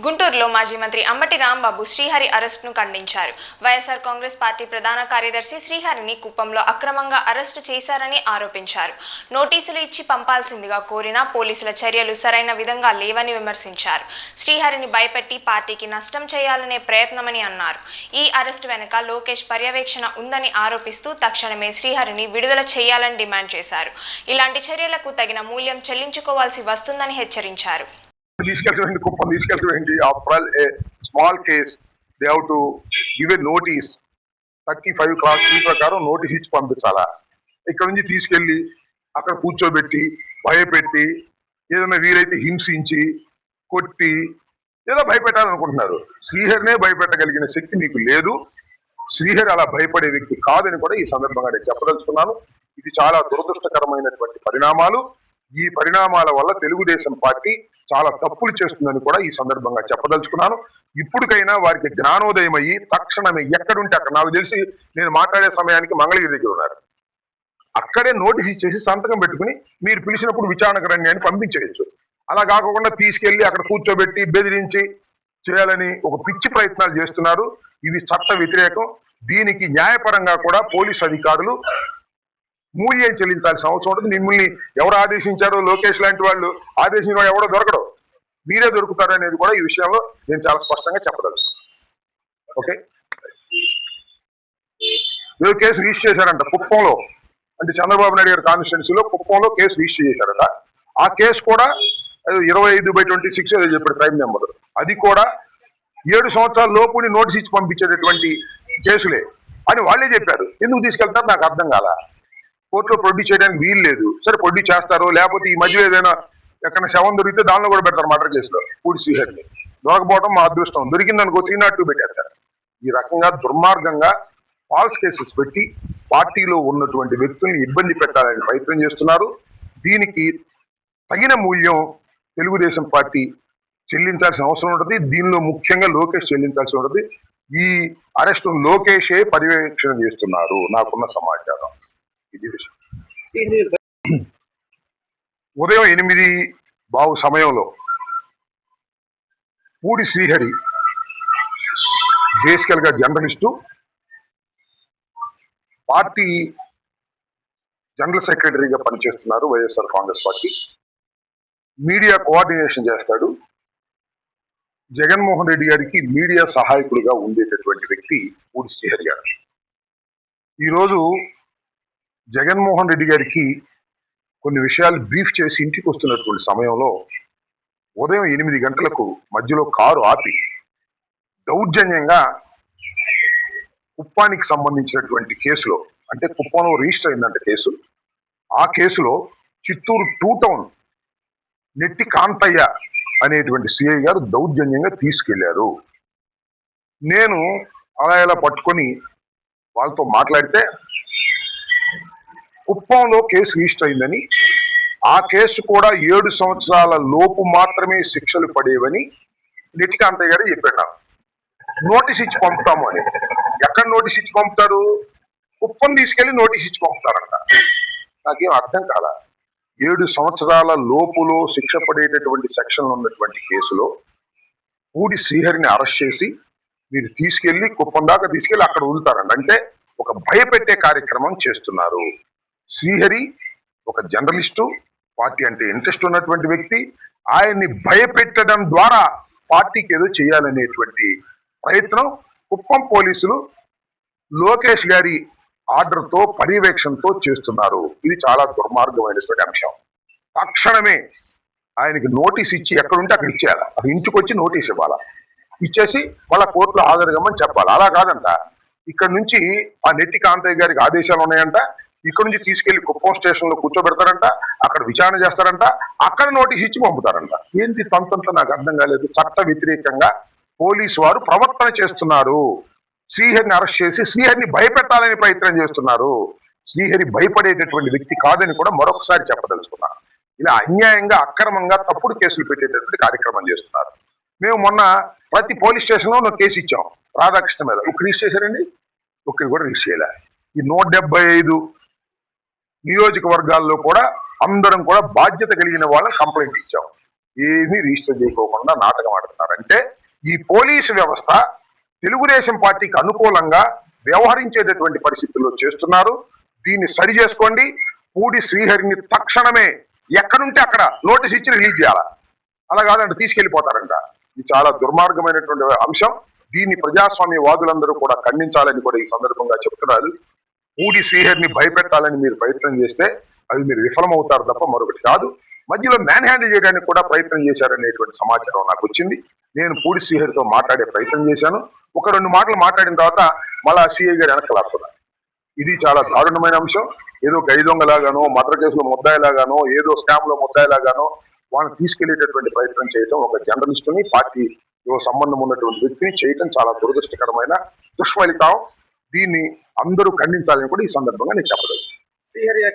గుంటూరులో మాజీ మంత్రి అంబటి రాంబాబు శ్రీహరి అరెస్టును ఖండించారు. వైఎస్ఆర్ కాంగ్రెస్ పార్టీ ప్రధాన కార్యదర్శి శ్రీహరిని కుప్పంలో అక్రమంగా అరెస్టు చేశారని ఆరోపించారు. నోటీసులు ఇచ్చి పంపాల్సిందిగా కోరినా పోలీసుల చర్యలు సరైన విధంగా లేవని విమర్శించారు. శ్రీహరిని భయపెట్టి పార్టీకి నష్టం చేయాలనే ప్రయత్నమని అన్నారు. ఈ అరెస్టు వెనుక లోకేష్ పర్యవేక్షణ ఉందని ఆరోపిస్తూ తక్షణమే శ్రీహరిని విడుదల చేయాలని డిమాండ్ చేశారు. ఇలాంటి చర్యలకు తగిన మూల్యం చెల్లించుకోవాల్సి వస్తుందని హెచ్చరించారు. కుప్పం తీసుకెళ్ళి after a small case they have to give a notice 35 class ఈ ప్రకారం నోటీస్ ఇచ్చి పంపించాలా. ఇక్కడ నుంచి తీసుకెళ్లి అక్కడ కూర్చోబెట్టి భయపెట్టి ఏదైనా వీరైతే హింసించి కొట్టి ఏదో భయపెట్టాలనుకుంటున్నారు. శ్రీహరినే భయపెట్టగలిగిన శక్తి మీకు లేదు. శ్రీహరి అలా భయపడే వ్యక్తి కాదని కూడా ఈ సందర్భంగా నేను చెప్పదలుచుకున్నాను. ఇది చాలా దురదృష్టకరమైనటువంటి పరిణామాలు. ఈ పరిణామాల వల్ల తెలుగుదేశం పార్టీ చాలా తప్పులు చేస్తుందని కూడా ఈ సందర్భంగా చెప్పదలుచుకున్నాను. ఇప్పటికైనా వారికి జ్ఞానోదయం అయ్యి తక్షణమే ఎక్కడుంటే అక్కడ, నాకు తెలిసి నేను మాట్లాడే సమయానికి మంగళగిరి దగ్గర ఉన్నారు, అక్కడే నోటీస్ ఇచ్చేసి సంతకం పెట్టుకుని మీరు పిలిచినప్పుడు విచారణకు రండి అని పంపించేయచ్చు. అలా కాకుండా తీసుకెళ్లి అక్కడ కూర్చోబెట్టి బెదిరించి చేయాలని ఒక పిచ్చి ప్రయత్నాలు చేస్తున్నారు. ఇవి చట్ట వ్యతిరేకం. దీనికి న్యాయపరంగా కూడా పోలీసు అధికారులు మూల్యం చెల్లించాల్సిన అవసరం ఉంటుంది. మిమ్మల్ని ఎవరు ఆదేశించారో, లోకేష్ లాంటి వాళ్ళు ఆదేశించిన వాడు ఎవడో దొరకడు, మీరే దొరుకుతారు అనేది కూడా ఈ విషయంలో నేను చాలా స్పష్టంగా చెప్పదలుచుకున్నాను. ఓకే, ఏదో కేసు రిజిస్టర్ చేశారంట కుప్పంలో, అంటే చంద్రబాబు నాయుడు గారి కాన్స్టిట్యున్సీలో కుప్పంలో కేసు రిజిస్టర్ చేశారట. ఆ కేసు కూడా 25/26 ఏదో చెప్పాడు క్రైమ్ నెంబర్. అది కూడా 7 సంవత్సరాల లోపుని నోటీస్ ఇచ్చి పంపించేటటువంటి కేసులే అని వాళ్ళే చెప్పారు. ఎందుకు తీసుకెళ్తారు నాకు అర్థం కాల. కోర్టులో ప్రొడ్యూస్ చేయడానికి వీలు లేదు. సరే ప్రొడ్యూస్ చేస్తారు, లేకపోతే ఈ మధ్య ఏదైనా ఎక్కడ శవం దొరికితే దానిలో కూడా పెడతారు. మర్డర్ కేసులో పూడి శ్రీహరిని దొరకపోవడం మా అదృష్టం, దొరికిందనుకో 302 పెట్టేస్తారు. ఈ రకంగా దుర్మార్గంగా ఫాల్స్ కేసెస్ పెట్టి పార్టీలో ఉన్నటువంటి వ్యక్తుల్ని ఇబ్బంది పెట్టాలని ప్రయత్నం చేస్తున్నారు. దీనికి తగిన మూల్యం తెలుగుదేశం పార్టీ చెల్లించాల్సిన అవసరం ఉంటుంది. దీనిలో ముఖ్యంగా లోకేష్ చెల్లించాల్సి ఉంటుంది. ఈ అరెస్టు లోకేషే పర్యవేక్షణ చేస్తున్నారు నాకున్న సమాచారం. ఇది విషయం. ఉదయం 8 సమయంలో పూడి శ్రీహరి బేసికల్ గా జర్నలిస్టు, పార్టీ జనరల్ సెక్రటరీగా పనిచేస్తున్నారు YSR Congress party. Media coordination చేస్తాడు. జగన్మోహన్ రెడ్డి గారికి మీడియా సహాయకుడిగా ఉండేటటువంటి వ్యక్తి పూడి శ్రీహరి గారు. ఈరోజు జగన్మోహన్ రెడ్డి గారికి కొన్ని విషయాలు బ్రీఫ్ చేసి ఇంటికి వస్తున్నటువంటి సమయంలో ఉదయం 8 గంటలకు మధ్యలో కారు ఆపి దౌర్జన్యంగా కుప్పానికి సంబంధించినటువంటి కేసులో, అంటే కుప్పంలో రిజిస్టర్ అయిందంటే కేసు, ఆ కేసులో చిత్తూరు 2 టౌన్ నెట్టి కాంతయ్య అనేటువంటి సిఐ గారు దౌర్జన్యంగా తీసుకెళ్లారు. నేను అలా ఇలా పట్టుకొని వాళ్ళతో మాట్లాడితే కుప్పంలో కేసు రిజిస్టర్ అయిందని, ఆ కేసు కూడా 7 సంవత్సరాల లోపు మాత్రమే శిక్షలు పడేవని నెట్టి కాంతయ్య గారు చెప్పాడు. నోటీస్ ఇచ్చి పంపుతాము అని. ఎక్కడ నోటీస్ ఇచ్చి పంపుతారు? కుప్పం తీసుకెళ్లి నోటీస్ ఇచ్చి పంపుతారంట. నాకేం అర్థం కాల. 7 సంవత్సరాల లోపులో శిక్ష పడేటటువంటి సెక్షన్లు ఉన్నటువంటి కేసులో పూడి శ్రీహరిని అరెస్ట్ చేసి మీరు తీసుకెళ్లి కుప్పం దాకా తీసుకెళ్లి అక్కడ వదులుతారంట. అంటే ఒక భయపెట్టే కార్యక్రమం చేస్తున్నారు. శ్రీహరి ఒక జర్నలిస్టు, పార్టీ అంటే ఇంట్రెస్ట్ ఉన్నటువంటి వ్యక్తి. ఆయన్ని భయపెట్టడం ద్వారా పార్టీకి ఏదో చేయాలనేటువంటి ప్రయత్నం కుప్పం పోలీసులు లోకేష్ గారి ఆర్డర్తో పర్యవేక్షణతో చేస్తున్నారు. ఇది చాలా దుర్మార్గమైనటువంటి అంశం. తక్షణమే ఆయనకి నోటీస్ ఇచ్చి ఎక్కడుంటే అక్కడ ఇచ్చేయాలి. అది ఇంటికి వచ్చి నోటీస్ ఇవ్వాలా, ఇచ్చేసి వాళ్ళ కోర్టులో హాజరుగమ్మని చెప్పాలి. అలా కాదంట, ఇక్కడ నుంచి ఆ నెట్టి కాంతయ్య గారికి ఆదేశాలు ఉన్నాయంట, ఇక్కడ నుంచి తీసుకెళ్లి కుప్పం స్టేషన్ లో కూర్చోబెడతారంట, అక్కడ విచారణ చేస్తారంట, అక్కడ నోటీస్ ఇచ్చి పంపుతారంట. ఏంటి తంతంతో నాకు అర్థం కాలేదు. చట్ట వ్యతిరేకంగా పోలీసు వారు ప్రవర్తన చేస్తున్నారు. శ్రీహరిని అరెస్ట్ చేసి శ్రీహరిని భయపెట్టాలని ప్రయత్నం చేస్తున్నారు. శ్రీహరి భయపడేటటువంటి వ్యక్తి కాదని కూడా మరొకసారి చెప్పదలుచుకున్నారు. ఇలా అన్యాయంగా అక్రమంగా తప్పుడు కేసులు పెట్టేటటువంటి కార్యక్రమం చేస్తున్నారు. మేము మొన్న ప్రతి పోలీస్ స్టేషన్ లో కేసు ఇచ్చాం రాధాకృష్ణ మీద. ఒక రిజిస్టర్ చేశారండి, ఒక్కరి కూడా రిజిస్టర్ చేయలే. ఈ 175 నియోజకవర్గాల్లో కూడా అందరం కూడా బాధ్యత కలిగిన వాళ్ళని కంప్లైంట్ ఇచ్చాం. ఏమీ రిజిస్టర్ చేయకోకుండా నాటకం ఆడుతున్నారు. అంటే ఈ పోలీసు వ్యవస్థ తెలుగుదేశం పార్టీకి అనుకూలంగా వ్యవహరించేటటువంటి పరిస్థితుల్లో చేస్తున్నారు. దీన్ని సరి చేసుకోండి. పూడి శ్రీహరిని తక్షణమే ఎక్కడుంటే అక్కడ నోటీస్ ఇచ్చి రిలీజ్ చేయాలి. అలా కాదంటే తీసుకెళ్లిపోతారంట. ఇది చాలా దుర్మార్గమైనటువంటి అంశం. దీన్ని ప్రజాస్వామ్య వాదులందరూ కూడా ఖండించాలని కూడా ఈ సందర్భంగా చెప్తున్నారు. పూడి శ్రీహరిని భయపెట్టాలని మీరు ప్రయత్నం చేస్తే అది మీరు విఫలమవుతారు తప్ప మరొకటి కాదు. మధ్యలో మ్యాన్ హ్యాండిల్ చేయడానికి కూడా ప్రయత్నం చేశారనేటువంటి సమాచారం నాకు వచ్చింది. నేను పూడి శ్రీహరితో మాట్లాడే ప్రయత్నం చేశాను. ఒక 2 మాటలు మాట్లాడిన తర్వాత మళ్ళా సిఐ గారు వెనక్కి. ఇది చాలా దారుణమైన అంశం. ఏదో గై దొంగలాగానో, మర్డర్ కేసులో ముద్దాయిలాగానో, ఏదో స్కామ్ లో ముద్దాయిలాగానో వాళ్ళని తీసుకెళ్లేటటువంటి ప్రయత్నం చేయటం, ఒక జర్నలిస్టుని పార్టీతో సంబంధం ఉన్నటువంటి వ్యక్తిని చేయటం చాలా దురదృష్టకరమైన దుష్ఫలితం. దీన్ని అందరూ ఖండించాలని కూడా ఈ సందర్భంగా నేను చెప్పదలుచుకున్నాను.